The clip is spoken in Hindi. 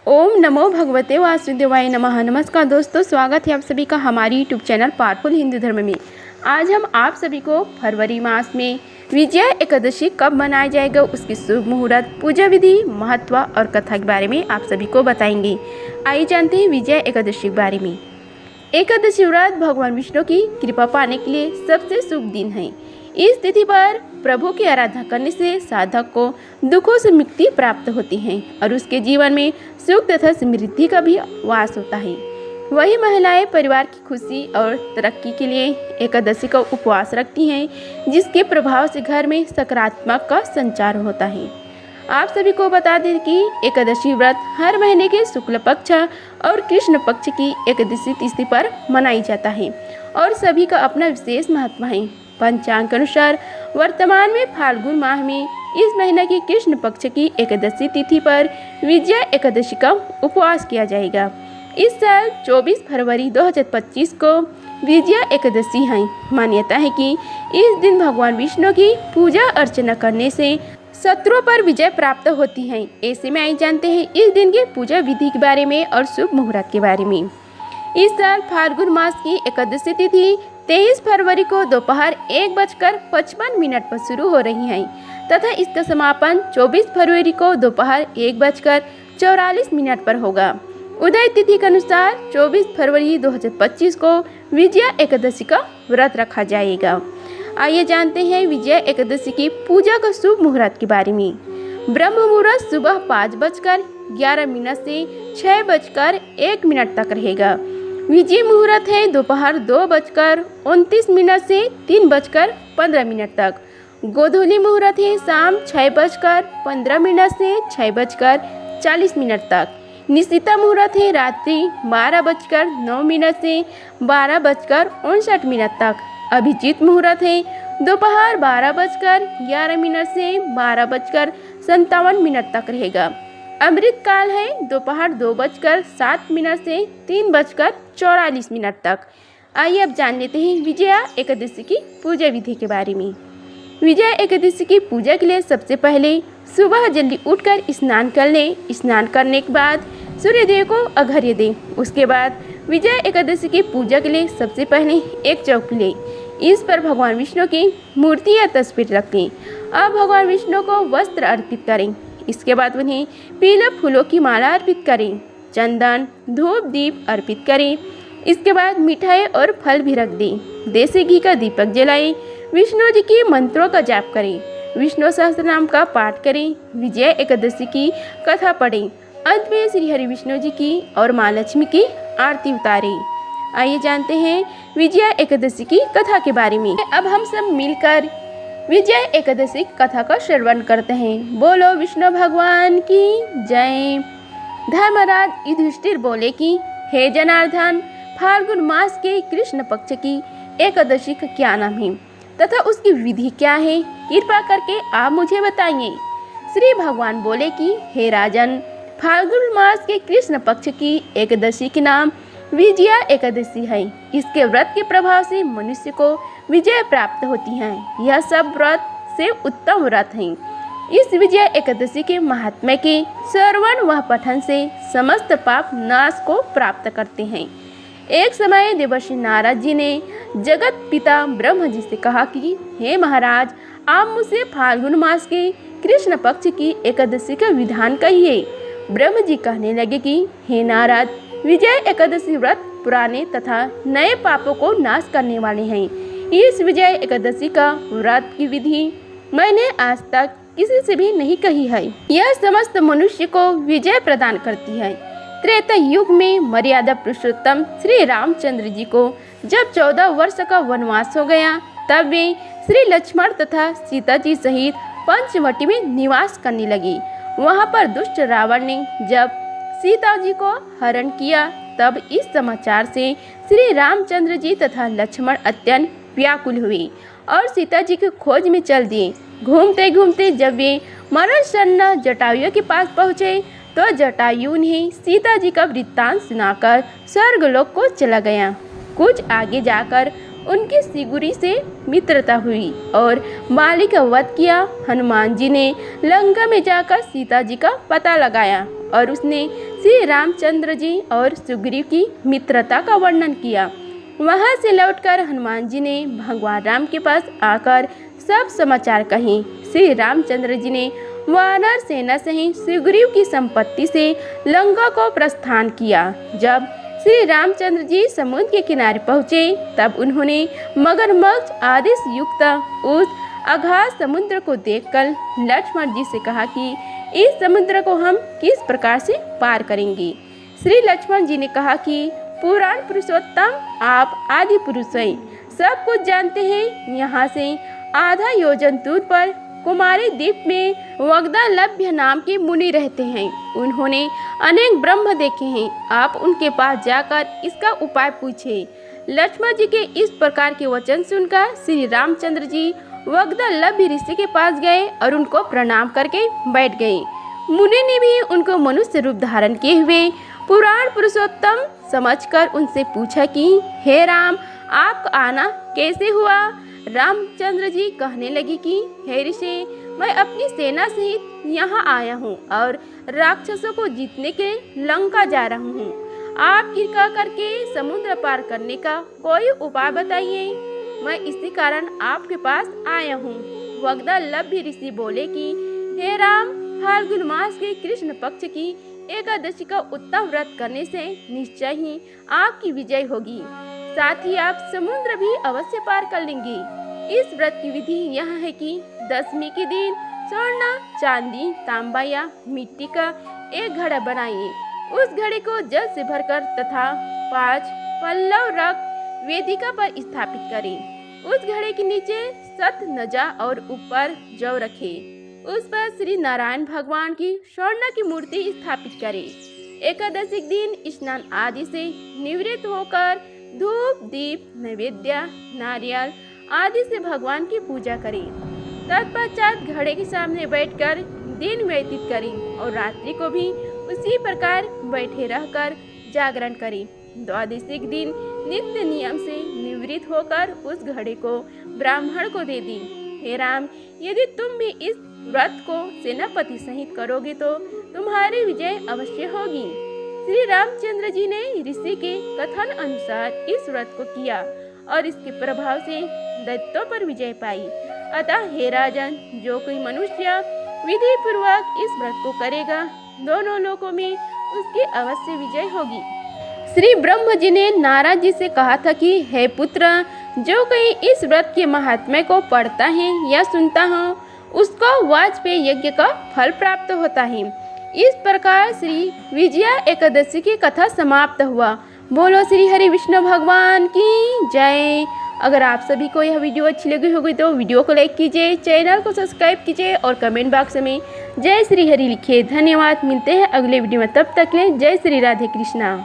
ओम नमो भगवते वासुदेवाय नमः। नमस्कार दोस्तों, स्वागत है आप सभी का हमारी यूट्यूब चैनल पावरफुल हिंदू धर्म में। आज हम आप सभी को फरवरी मास में विजया एकादशी कब मनाया जाएगा, उसकी शुभ मुहूर्त, पूजा विधि, महत्व और कथा के बारे में आप सभी को बताएंगे। आइए जानते हैं विजया एकादशी के बारे में। एकादशी व्रत भगवान विष्णु की कृपा पाने के लिए सबसे शुभ दिन है। इस तिथि पर प्रभु की आराधना करने से साधक को दुखों से मुक्ति प्राप्त होती है और उसके जीवन में सुख तथा समृद्धि का भी वास होता है। वही महिलाएं परिवार की खुशी और तरक्की के लिए एकादशी का उपवास रखती हैं, जिसके प्रभाव से घर में सकारात्मक का संचार होता है। आप सभी को बता दें कि एकादशी व्रत हर महीने के शुक्ल पक्ष और कृष्ण पक्ष की एकादशी तिथि पर मनाई जाता है और सभी का अपना विशेष महत्व है। पंचांग के अनुसार वर्तमान में फाल्गुन माह में इस महीने की कृष्ण पक्ष की एकादशी तिथि पर विजया एकादशी का उपवास किया जाएगा। इस साल 24 फरवरी 2025 को विजया एकादशी है। मान्यता है कि इस दिन भगवान विष्णु की पूजा अर्चना करने से शत्रुओं पर विजय प्राप्त होती है। ऐसे में आइए जानते हैं इस दिन की पूजा विधि के बारे में और शुभ मुहूर्त के बारे में। इस साल फाल्गुन मास की एकादशी तिथि 23 फरवरी को दोपहर 1:55 पर शुरू हो रही है तथा इसका समापन 24 फरवरी को दोपहर 1:44 पर होगा। उदय तिथि के अनुसार 24 फरवरी 2025 को विजया एकादशी का व्रत रखा जाएगा। आइए जानते हैं विजया एकादशी की पूजा का शुभ मुहूर्त के बारे में। ब्रह्म मुहूर्त सुबह 5:11 से 6:01 तक रहेगा। विजय मुहूर्त है दोपहर 2:29 से 3:15 तक। गोधूली मुहूर्त है शाम 6:15 से 6:40 तक। निशिता मुहूर्त है रात्रि 12:09 से 12:59 तक। अभिजीत मुहूर्त है दोपहर 12:11 से 12:57 तक रहेगा। अमृत काल है दोपहर 2:07 से 3:44 तक। आइए अब जान लेते हैं विजया एकादशी की पूजा विधि के बारे में। विजया एकादशी की पूजा के लिए सबसे पहले सुबह जल्दी उठकर स्नान कर लें। स्नान करने के बाद सूर्यदेव को अर्घ्य दें। उसके बाद विजया एकादशी की पूजा के लिए सबसे पहले एक चौकी लें। इस पर भगवान विष्णु की मूर्ति या तस्वीर रखें। अब भगवान विष्णु को वस्त्र अर्पित करें। इसके बाद उन्हें पीले फूलों की माला अर्पित करें। चंदन, धूप, दीप अर्पित करें। इसके बाद मिठाई और फल भी रख दें। देसी घी का दीपक जलाएं। विष्णु जी के मंत्रों का जाप करें। विष्णु सहस्त्रनाम का पाठ करें। विजया एकादशी की कथा पढ़ें। अंत में श्री हरि विष्णु जी की और माँ लक्ष्मी की आरती उतारें। आइए जानते हैं विजया एकादशी की कथा के बारे में। अब हम सब मिलकर विजया एकादशी कथा का श्रवण करते हैं। बोलो विष्णु भगवान की जय। धर्मराज युधिष्ठिर बोले कि हे जनार्दन, फाल्गुन मास के कृष्ण पक्ष की एकादशी का क्या नाम है तथा उसकी विधि क्या है, कृपा करके आप मुझे बताइए। श्री भगवान बोले कि हे राजन, फाल्गुन मास के कृष्ण पक्ष की एकादशी के नाम विजया एकादशी है। इसके व्रत के प्रभाव से मनुष्य को विजय प्राप्त होती है। यह सब व्रत से उत्तम व्रत है। इस विजया एकादशी के महात्म्य के श्रवण व पठन से समस्त पाप नाश को प्राप्त करते हैं। एक समय देवर्षि नारद जी ने जगत पिता ब्रह्म जी से कहा कि हे महाराज, आप मुझसे फाल्गुन मास के कृष्ण पक्ष की एकादशी का विधान कहिए। ब्रह्म जी कहने लगे कि हे नारद, विजया एकादशी व्रत पुराने तथा नए पापों को नाश करने वाले हैं। इस विजया एकादशी का व्रत की विधि मैंने आज तक किसी से भी नहीं कही है। यह समस्त मनुष्य को विजय प्रदान करती है। त्रेता युग में मर्यादा पुरुषोत्तम श्री रामचंद्र जी को जब 14 वर्ष का वनवास हो गया, तब वे श्री लक्ष्मण तथा सीता जी सहित पंचवटी में निवास करने लगे। वहाँ पर दुष्ट रावण ने जब सीता जी को हरण किया, तब इस समाचार से श्री रामचंद्र जी तथा लक्ष्मण अत्यंत व्याकुल हुए और सीता जी की खोज में चल दिए। घूमते घूमते जब वे मरणशन्न जटायु के पास पहुँचे, तो जटायु ने सीता जी का वृत्तांत सुनाकर स्वर्गलोक को चला गया। कुछ आगे जाकर उनकी सिगुरी से मित्रता हुई और बाली का वध किया। हनुमान जी ने लंका में जाकर सीता जी का पता लगाया और उसने श्री रामचंद्र जी और सुग्रीव की मित्रता का वर्णन किया। वहां से लौटकर हनुमान जी ने भगवान राम के पास आकर सब समाचार कहे। श्री रामचंद्र जी ने वानर सेना सहित सुग्रीव की संपत्ति से लंका को प्रस्थान किया। जब श्री रामचंद्र जी समुद्र के किनारे पहुँचे तब उन्होंने मगरमच्छ आदि से युक्त उस अगाध समुद्र को देखकर लक्ष्मण जी से कहा कि इस समुद्र को हम किस प्रकार से पार करेंगे। श्री लक्ष्मण जी ने कहा कि पुराण पुरुषोत्तम आप आदि पुरुष हैं, सब कुछ जानते हैं। यहाँ से आधा योजन दूर पर कुमारी द्वीप में वग्दलभ्य नाम के मुनि रहते हैं। उन्होंने अनेक ब्रह्म देखे हैं, आप उनके पास जाकर इसका उपाय पूछें। लक्ष्मण जी के इस प्रकार के वचन सुनकर श्री रामचंद्र जी वग्दलभ्य ऋषि के पास गए और उनको प्रणाम करके बैठ गए। मुनि ने भी उनको मनुष्य रूप धारण किए हुए पुराण पुरुषोत्तम समझकर उनसे पूछा कि हे राम, आपका आना कैसे हुआ। रामचंद्र जी कहने लगे कि हे ऋषि, मैं अपनी सेना सहित यहाँ आया हूँ और राक्षसों को जीतने के लंका जा रहा हूँ। आप कृपा करके समुद्र पार करने का कोई उपाय बताइए, मैं इसी कारण आपके पास आया हूँ। वग्दलभ्य ऋषि बोले कि हे राम, फाल्गुन मास के कृष्ण पक्ष की एकादशी का उत्तम व्रत करने से निश्चय ही आपकी विजय होगी, साथ ही आप समुद्र भी अवश्य पार कर लेंगे। इस व्रत की विधि यह है कि दशमी के दिन स्वर्ण, चांदी, तांबा या मिट्टी का एक घड़ा बनाइए। उस घड़े को जल से भरकर तथा 5 पल्लव रख वेदिका पर स्थापित करें। उस घड़े के नीचे सत नजा और ऊपर जौ रखें। उस पर श्री नारायण भगवान की स्वर्ण की मूर्ति स्थापित करें। एकादशी के दिन स्नान आदि से निवृत्त होकर धूप, दीप, नैवेद्य, नारियल आदि से भगवान की पूजा करें। तत्पश्चात घड़े के सामने बैठकर दिन व्यतीत करें और रात्रि को भी उसी प्रकार बैठे रहकर जागरण करें। द्वादशी के दिन नित्य नियम से निवृत्त होकर उस घड़े को ब्राह्मण को दे दी। हे राम, यदि तुम भी इस व्रत को सेनापति सहित करोगे तो तुम्हारी विजय अवश्य होगी। श्री रामचंद्र जी ने ऋषि के कथन अनुसार इस व्रत को किया और इसके प्रभाव से दैत्यों पर विजय पाई। अतः हे राजन, जो कोई मनुष्य विधि पूर्वक इस व्रत को करेगा, दोनों लोकों में उसकी अवश्य विजय होगी। श्री ब्रह्म जी ने नारद जी से कहा था कि हे पुत्र, जो कोई इस व्रत के महात्म्य को पढ़ता है या सुनता हो, उसको वाजपेयी यज्ञ का फल प्राप्त होता है। इस प्रकार श्री विजया एकादशी की कथा समाप्त हुआ। बोलो श्री हरि विष्णु भगवान की जय। अगर आप सभी को यह वीडियो अच्छी लगी होगी तो वीडियो को लाइक कीजिए, चैनल को सब्सक्राइब कीजिए और कमेंट बॉक्स में जय श्री हरि लिखिए। धन्यवाद। मिलते हैं अगले वीडियो में, तब तक के लिए जय श्री राधे कृष्णा।